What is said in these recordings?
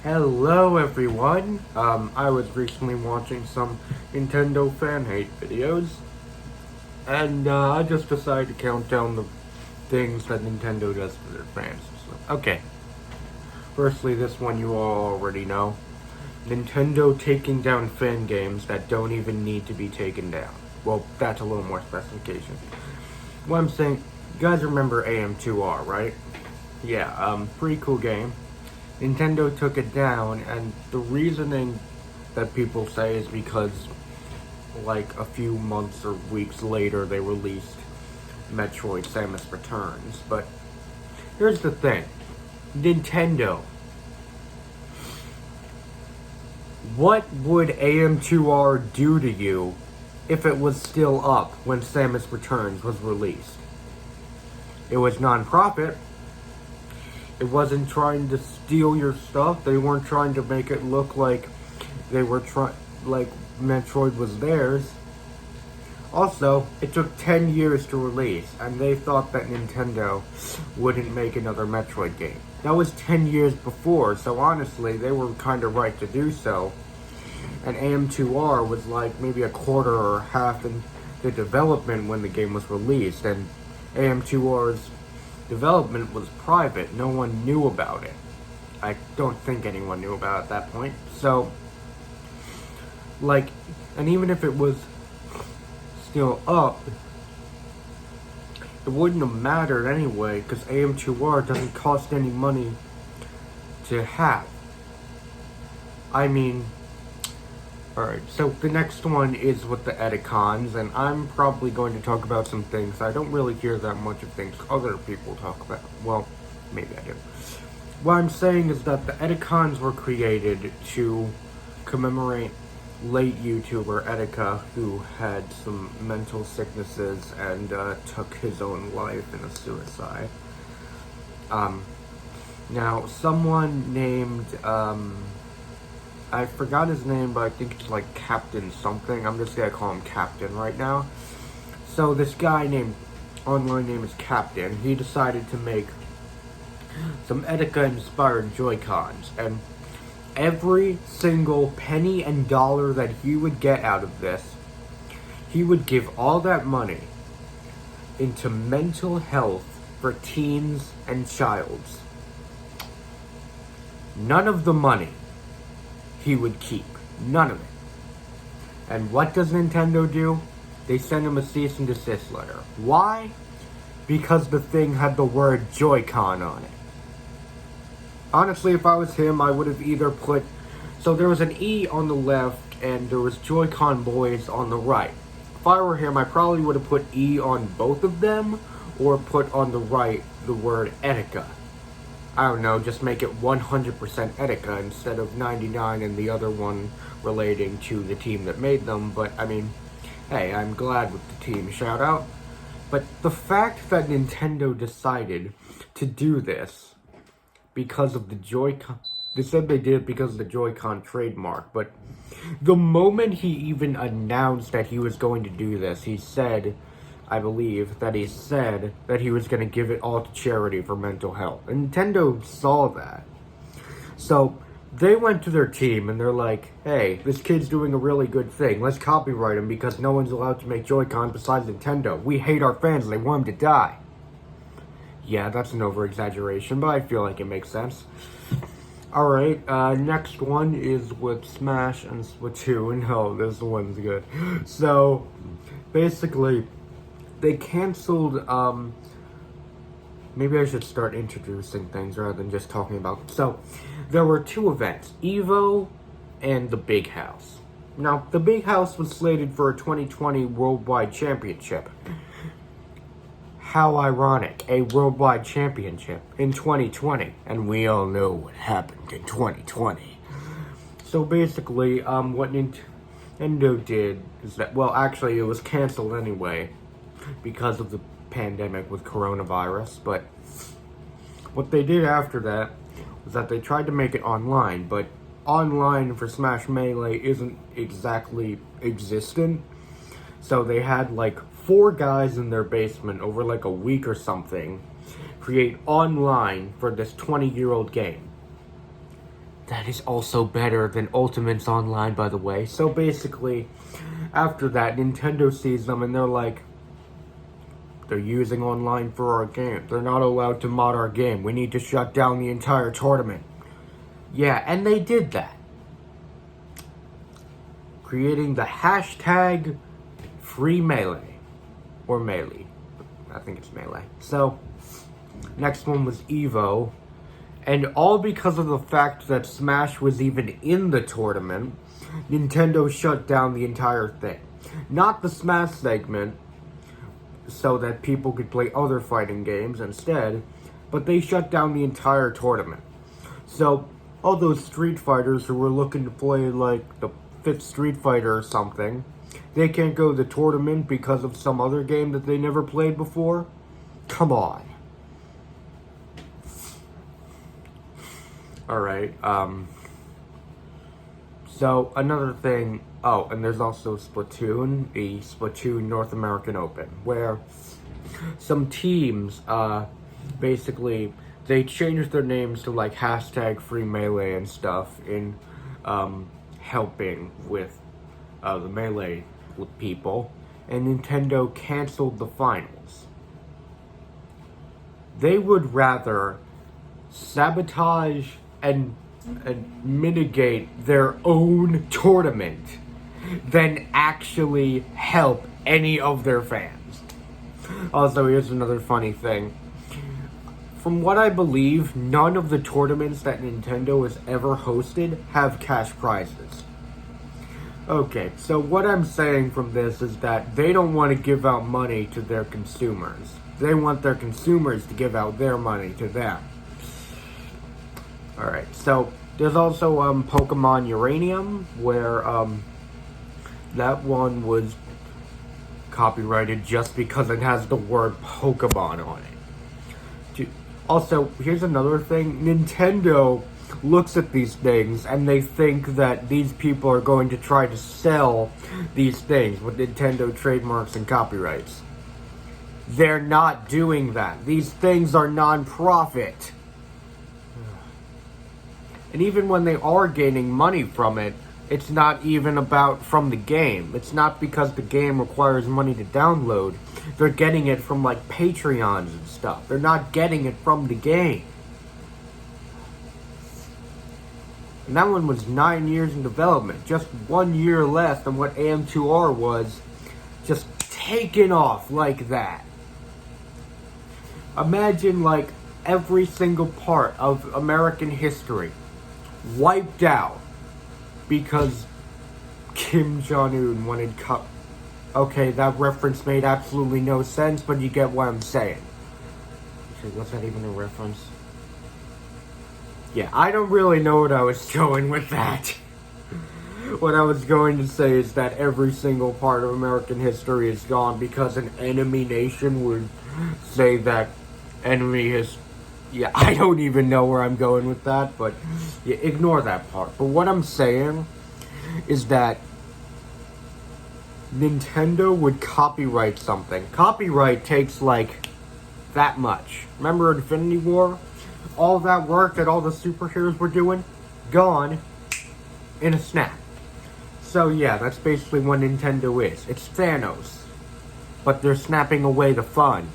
Hello everyone. I was recently watching some Nintendo fan hate videos, and I just decided to count down the things that Nintendo does to their fans. Okay, firstly, this one you all already know. Nintendo taking down fan games that don't even need to be taken down. Well, that's a little more specification. What I'm saying, you guys remember AM2R, right? Yeah, pretty cool game. Nintendo took it down, and the reasoning that people say is because, like, a few months or weeks later, they released Metroid Samus Returns. But here's the thing. Nintendo. What would AM2R do to you if it was still up when Samus Returns was released? It was non-profit. It wasn't trying to steal your stuff. They weren't trying to make it look like they were like Metroid was theirs. Also, it took 10 years to release, and they thought that Nintendo wouldn't make another Metroid game. That was 10 years before, so honestly, they were kind of right to do so. And AM2R was like maybe a quarter or half in the development when the game was released, and AM2R's development was private. No one knew about it. I don't think anyone knew about it at that point. So, like, and even if it was still up, it wouldn't have mattered anyway, because AM2R doesn't cost any money to have. I mean, alright, so the next one is with the Edicons, and I'm probably going to talk about some things. I don't really hear that much of things other people talk about. Well, maybe I do. What I'm saying is that the Edicons were created to commemorate late YouTuber Etika, who had some mental sicknesses and took his own life in a suicide. Now, someone named, I forgot his name, but I think it's like Captain something. I'm just gonna call him Captain right now. So this guy online name is Captain. He decided to make some Etika-inspired Joy-Cons, and every single penny and dollar that he would get out of this, he would give all that money into mental health for teens and childs. None of the money he would keep. None of it. And what does Nintendo do? They send him a cease and desist letter. Why? Because the thing had the word Joy-Con on it. Honestly, if I was him, I would have either put... So there was an E on the left, and there was Joy-Con Boys on the right. If I were him, I probably would have put E on both of them, or put on the right the word Etika. I don't know, just make it 100% Etika instead of 99 and the other one relating to the team that made them. But, I mean, hey, I'm glad with the team, shout out. But the fact that Nintendo decided to do this because of the Joy-Con, they said they did it because of the Joy-Con trademark, but the moment he even announced that he was going to do this, he said, I believe, that he said that he was going to give it all to charity for mental health. And Nintendo saw that. So, they went to their team and they're like, hey, this kid's doing a really good thing. Let's copyright him because no one's allowed to make Joy-Cons besides Nintendo. We hate our fans and they want him to die. Yeah, that's an over-exaggeration, but I feel like it makes sense. Alright, next one is with Smash and Splatoon. Oh, this one's good. So, basically, they canceled, maybe I should start introducing things rather than just talking about. So, there were two events, EVO and the Big House. Now, the Big House was slated for a 2020 Worldwide Championship. How ironic, a Worldwide Championship in 2020, and we all know what happened in 2020. So basically, what Nintendo did is that, well, actually, it was canceled anyway, because of the pandemic with coronavirus, but what they did after that was that they tried to make it online, but online for Smash Melee isn't exactly existent, so they had like 4 guys in their basement over like a week or something create online for this 20-year-old game. That is also better than Ultimates Online, by the way. So basically, after that, Nintendo sees them and they're like, they're using online for our game. They're not allowed to mod our game. We need to shut down the entire tournament. Yeah, and they did that. Creating the hashtag Free Melee. Or Melee. I think it's Melee. So, next one was Evo. And all because of the fact that Smash was even in the tournament, Nintendo shut down the entire thing. Not the Smash segment, so that people could play other fighting games instead, but they shut down the entire tournament. So, all those Street Fighters who were looking to play like the 5th Street Fighter or something, they can't go to the tournament because of some other game that they never played before? Come on. Alright, so another thing, oh, and there's also Splatoon, the Splatoon North American Open, where some teams, basically, they changed their names to like hashtag Free Melee and stuff in, helping with, the Melee people, and Nintendo canceled the finals. They would rather sabotage and mitigate their own tournament than actually help any of their fans. Also, here's another funny thing. From what I believe, none of the tournaments that Nintendo has ever hosted have cash prizes. Okay, so what I'm saying from this is that they don't want to give out money to their consumers. They want their consumers to give out their money to them. Alright, so there's also Pokemon Uranium, where that one was copyrighted just because it has the word Pokemon on it. Also, here's another thing. Nintendo looks at these things and they think that these people are going to try to sell these things with Nintendo trademarks and copyrights. They're not doing that. These things are non-profit. And even when they are gaining money from it, it's not even about from the game. It's not because the game requires money to download. They're getting it from like Patreons and stuff. They're not getting it from the game. And that one was 9 years in development. Just 1 year less than what AM2R was. Just taken off like that. Imagine like every single part of American history wiped out because Kim Jong-un wanted Okay, that reference made absolutely no sense, but you get what I'm saying. Actually, was that even a reference? Yeah, I don't really know what I was going with that. What I was going to say is that every single part of American history is gone because an enemy nation would say that enemy is... Yeah, I don't even know where I'm going with that, but yeah, ignore that part. But what I'm saying is that Nintendo would copyright something. Copyright takes like that much. Remember Infinity War? All that work that all the superheroes were doing? Gone in a snap. So yeah, that's basically what Nintendo is. It's Thanos. But they're snapping away the fun.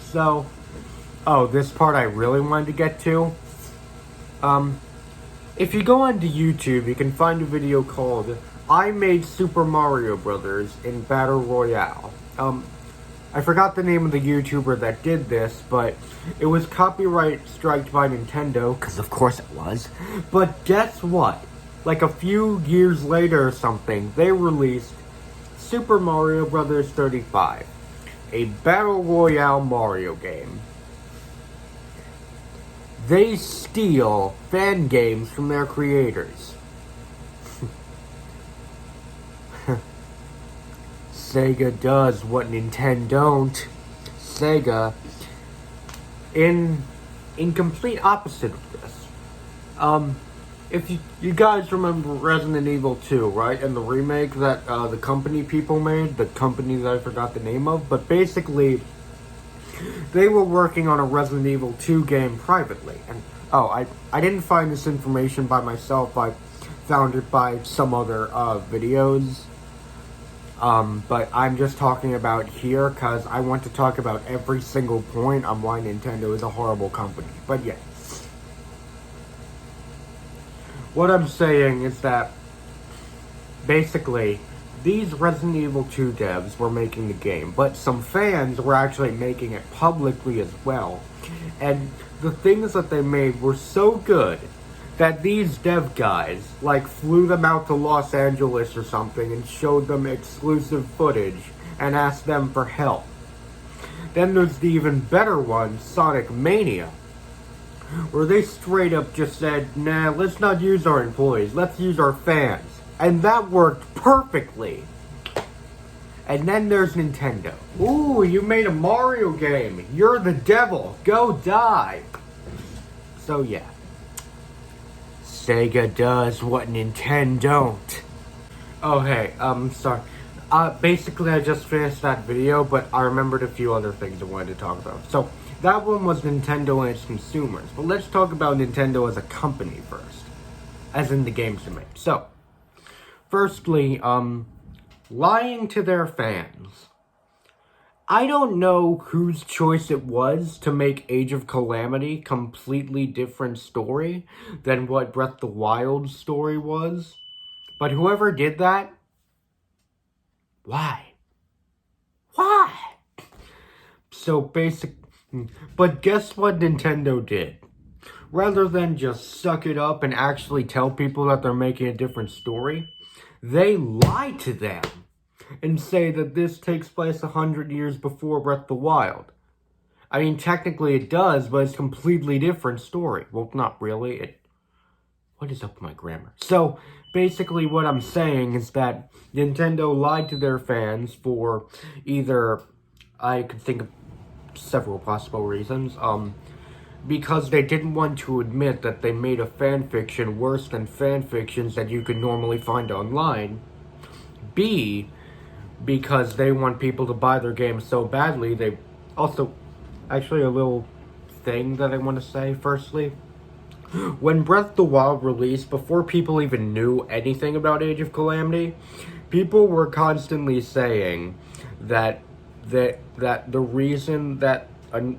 So... Oh, this part I really wanted to get to. If you go onto YouTube, you can find a video called I Made Super Mario Brothers in Battle Royale. I forgot the name of the YouTuber that did this, but it was copyright striked by Nintendo, because of course it was. But guess what? Like a few years later or something, they released Super Mario Brothers 35, a Battle Royale Mario game. They steal Fangames from their creators. Sega does what Nintendo don't. Sega, in complete opposite of this. If you guys remember Resident Evil 2, right? And the remake that the company people made, the company that I forgot the name of, but basically... They were working on a Resident Evil 2 game privately, and Oh, I didn't find this information by myself. I found it by some other videos. But I'm just talking about here because I want to talk about every single point on why Nintendo is a horrible company. But yeah. What I'm saying is that basically these Resident Evil 2 devs were making the game, but some fans were actually making it publicly as well. And the things that they made were so good that these dev guys, like, flew them out to Los Angeles or something and showed them exclusive footage and asked them for help. Then there's the even better one, Sonic Mania, where they straight up just said, nah, let's not use our employees, let's use our fans. And that worked perfectly. And then there's Nintendo. Ooh, you made a Mario game. You're the devil. Go die. So yeah. Sega does what Nintendo don't. Oh hey, sorry. Basically I just finished that video, but I remembered a few other things I wanted to talk about. So, that one was Nintendo and its consumers. But let's talk about Nintendo as a company first. As in the games they make. So, firstly, lying to their fans. I don't know whose choice it was to make Age of Calamity completely different story than what Breath of the Wild's story was. But whoever did that, why? Why? So but guess what Nintendo did? Rather than just suck it up and actually tell people that they're making a different story, they lie to them and say that this takes place 100 years before Breath of the Wild. I mean, technically it does, but it's a completely different story. Well, not really. What is up with my grammar? So, basically what I'm saying is that Nintendo lied to their fans for either, I could think of several possible reasons, because they didn't want to admit that they made a fanfiction worse than fanfictions that you could normally find online. B, because they want people to buy their game so badly. They also, actually a little thing that I want to say firstly. When Breath of the Wild released, before people even knew anything about Age of Calamity, people were constantly saying that the reason that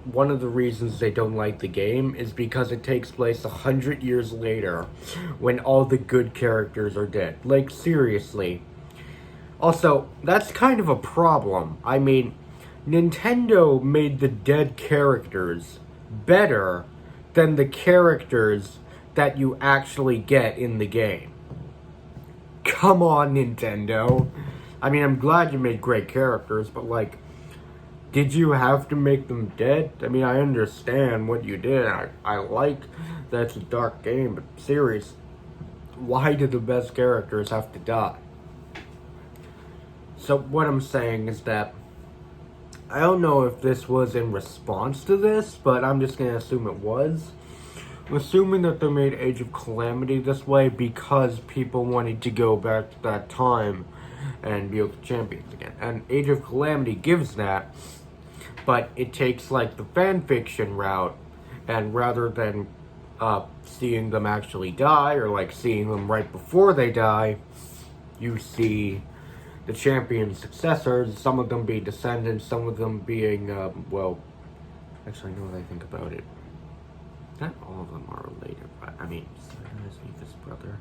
one of the reasons they don't like the game is because it takes place 100 years later when all the good characters are dead. Like, seriously. Also, that's kind of a problem. I mean, Nintendo made the dead characters better than the characters that you actually get in the game. Come on, Nintendo. I mean, I'm glad you made great characters, but like, did you have to make them dead? I mean, I understand what you did. I like that it's a dark game, but serious, why do the best characters have to die? So what I'm saying is that I don't know if this was in response to this, but I'm just going to assume it was. I'm assuming that they made Age of Calamity this way because people wanted to go back to that time and be able to champions again. And Age of Calamity gives that, but it takes like the fanfiction route, and rather than seeing them actually die, or like seeing them right before they die, you see the champion successors, some of them being descendants, some of them being, well, actually, now that I think about it, not all of them are related, but, I mean, Sayaka is Mika's brother,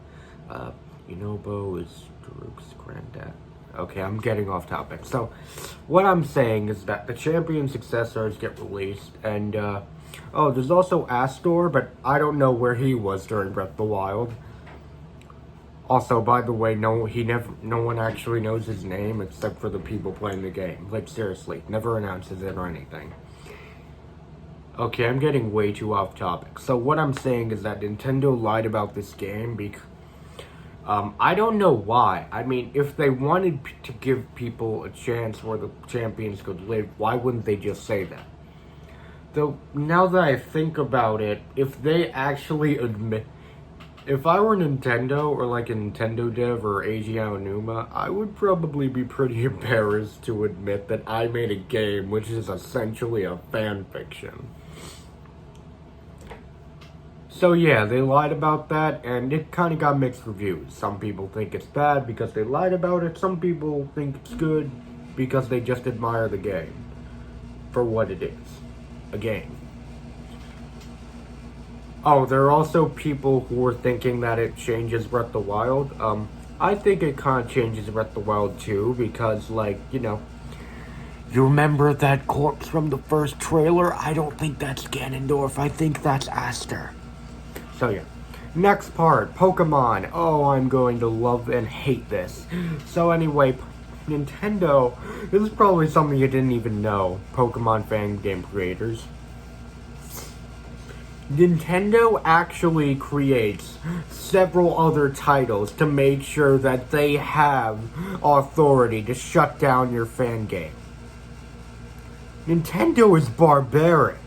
Yunobo is Daruk's granddad. Okay, I'm getting off topic. So, what I'm saying is that the champion successors get released, and, oh, there's also Astor, but I don't know where he was during Breath of the Wild. Also, by the way, no one actually knows his name except for the people playing the game. Like, seriously, never announces it or anything. Okay, I'm getting way too off topic. So what I'm saying is that Nintendo lied about this game because, I don't know why. I mean, if they wanted to give people a chance where the champions could live, why wouldn't they just say that? Though, now that I think about it, if they actually admit... If I were Nintendo, or like a Nintendo dev, or Eiji Aonuma, I would probably be pretty embarrassed to admit that I made a game which is essentially a fan fiction. So yeah, they lied about that, and it kind of got mixed reviews. Some people think it's bad because they lied about it. Some people think it's good because they just admire the game for what it is, a game. Oh, there are also people who are thinking that it changes Breath of the Wild. I think it kind of changes Breath of the Wild too, because, like, you remember that corpse from the first trailer? I don't think that's Ganondorf. I think that's Aster. So yeah. Next part, Pokemon. Oh, I'm going to love and hate this. So anyway, Nintendo, this is probably something you didn't even know, Pokemon fan game creators. Nintendo actually creates several other titles to make sure that they have authority to shut down your fan game. Nintendo is barbaric.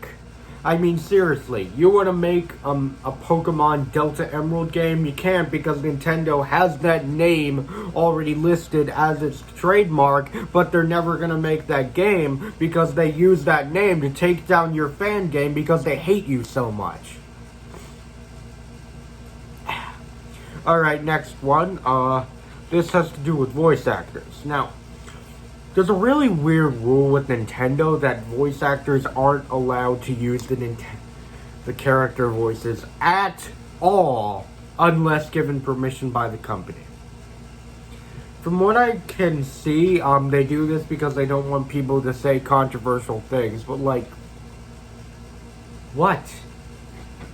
I mean, seriously, you want to make a Pokemon Delta Emerald game? You can't, because Nintendo has that name already listed as its trademark, but they're never going to make that game because they use that name to take down your fan game because they hate you so much. Alright, next one. This has to do with voice actors. Now, there's a really weird rule with Nintendo that voice actors aren't allowed to use the character voices at all unless given permission by the company. From what I can see, they do this because they don't want people to say controversial things, but like, what?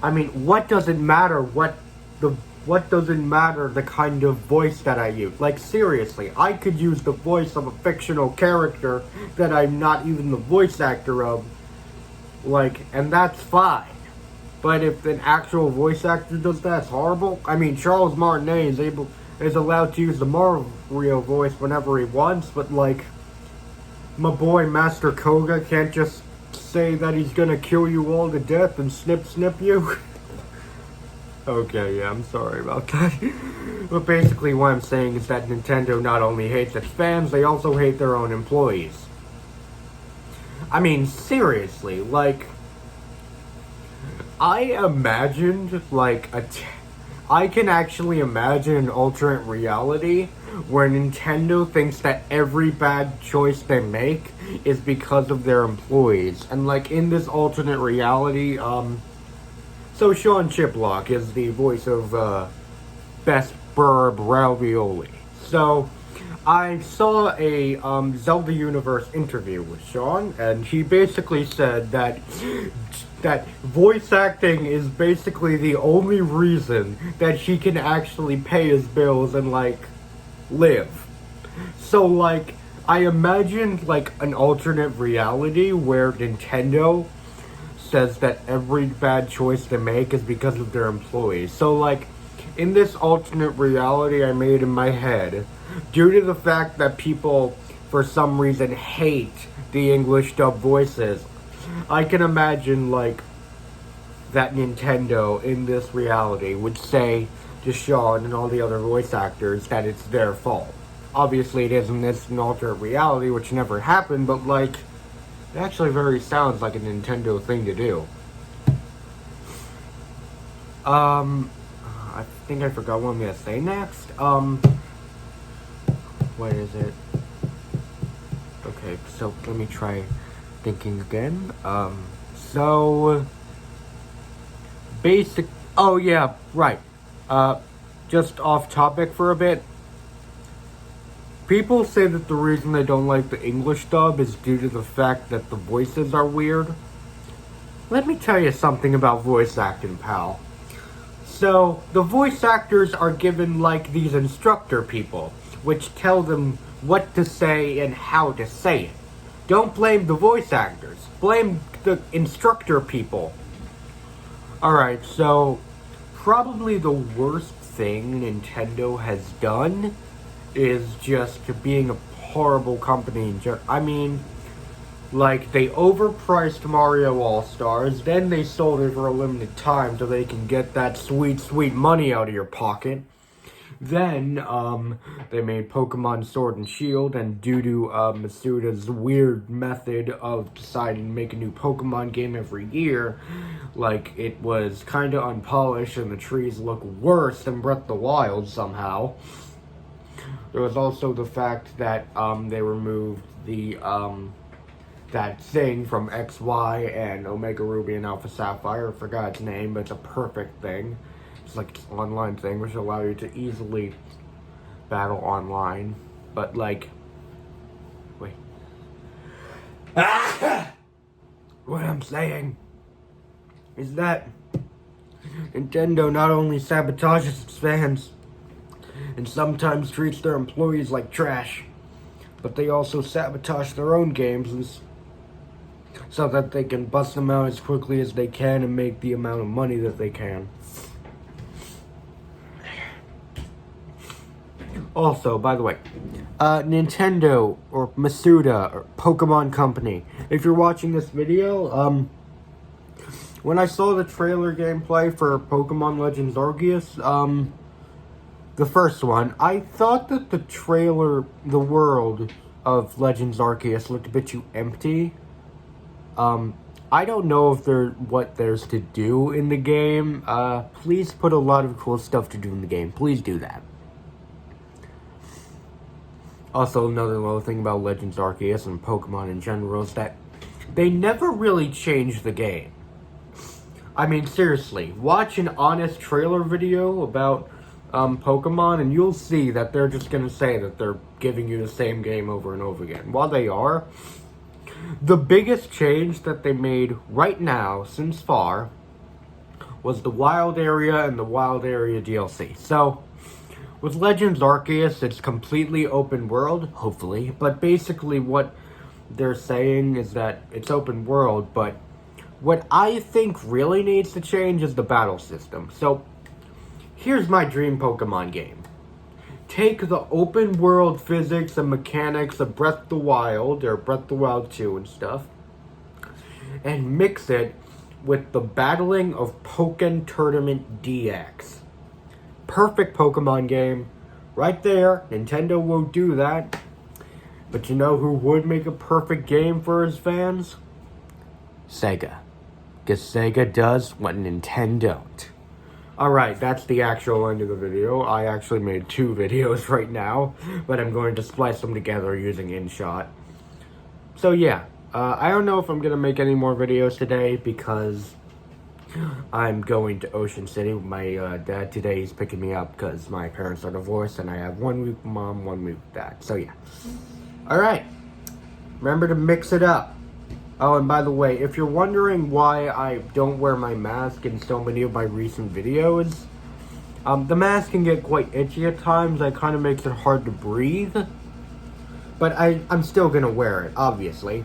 I mean, what does it matter what doesn't matter the kind of voice that I use? Like, seriously, I could use the voice of a fictional character that I'm not even the voice actor of, like, and that's fine. But if an actual voice actor does that, it's horrible. I mean, Charles Martinet is allowed to use the Mario voice whenever he wants, but like, my boy Master Koga can't just say that he's gonna kill you all to death and snip you. Okay, yeah, I'm sorry about that. But basically what I'm saying is that Nintendo not only hates its fans, they also hate their own employees. I mean, seriously, like, I imagined, like, I can actually imagine an alternate reality where Nintendo thinks that every bad choice they make is because of their employees. And, like, in this alternate reality, so Sean Chiplock is the voice of Best Burb Ravioli. So I saw a Zelda Universe interview with Sean, and he basically said that voice acting is basically the only reason that he can actually pay his bills and like live. So like, I imagined like an alternate reality where Nintendo says that every bad choice they make is because of their employees. So like, in this alternate reality I made in my head, due to the fact that people for some reason hate the English dub voices, I can imagine like that Nintendo in this reality would say to Sean and all the other voice actors that it's their fault. Obviously it isn't, it's an alternate reality which never happened, but like, it actually very sounds like a Nintendo thing to do. I think I forgot what I'm gonna say next. What is it? Okay, so let me try thinking again. Oh yeah, right. Just off topic for a bit. People say that the reason they don't like the English dub is due to the fact that the voices are weird. Let me tell you something about voice acting, pal. So, the voice actors are given like these instructor people, which tell them what to say and how to say it. Don't blame the voice actors. Blame the instructor people. Alright, so probably the worst thing Nintendo has done is just being a horrible company. I mean, like, they overpriced Mario All-Stars, then they sold it for a limited time so they can get that sweet, sweet money out of your pocket. Then, they made Pokemon Sword and Shield, and due to, Masuda's weird method of deciding to make a new Pokemon game every year, like, it was kinda unpolished and the trees look worse than Breath of the Wild somehow. There was also the fact that, they removed the, that thing from XY and Omega Ruby and Alpha Sapphire. I forgot its name, but it's a perfect thing. It's like an online thing which allow you to easily battle online. But like, wait. What I'm saying is that Nintendo not only sabotages its fans and sometimes treats their employees like trash, but they also sabotage their own games so that they can bust them out as quickly as they can and make the amount of money that they can. Also, by the way, Nintendo or Masuda or Pokemon Company, if you're watching this video, when I saw the trailer gameplay for Pokemon Legends Arceus, the first one, I thought that the trailer, the world of Legends Arceus looked a bit too empty. I don't know if what there's to do in the game. Please put a lot of cool stuff to do in the game. Please do that. Also, another little thing about Legends Arceus and Pokemon in general is that they never really change the game. I mean, seriously, watch an honest trailer video about Pokemon and you'll see that they're just gonna say that they're giving you the same game over and over again. While they are, the biggest change that they made right now, since far, was the Wild Area and the Wild Area DLC. So, with Legends Arceus, it's completely open world, hopefully, but basically what they're saying is that it's open world, but what I think really needs to change is the battle system. So, here's my dream Pokemon game. Take the open world physics and mechanics of Breath of the Wild, or Breath of the Wild 2 and stuff, and mix it with the battling of Pokken Tournament DX. Perfect Pokemon game. Right there. Nintendo won't do that. But you know who would make a perfect game for his fans? Sega. Because Sega does what Nintendo don't. Alright, that's the actual end of the video. I actually made 2 videos right now, but I'm going to splice them together using InShot. So yeah, I don't know if I'm going to make any more videos today because I'm going to Ocean City with my dad today. He's picking me up because my parents are divorced and I have 1 week with mom, 1 week with dad. So yeah. Alright, remember to mix it up. Oh, and by the way, if you're wondering why I don't wear my mask in so many of my recent videos, the mask can get quite itchy at times. It kind of makes it hard to breathe. But I'm still gonna wear it, obviously.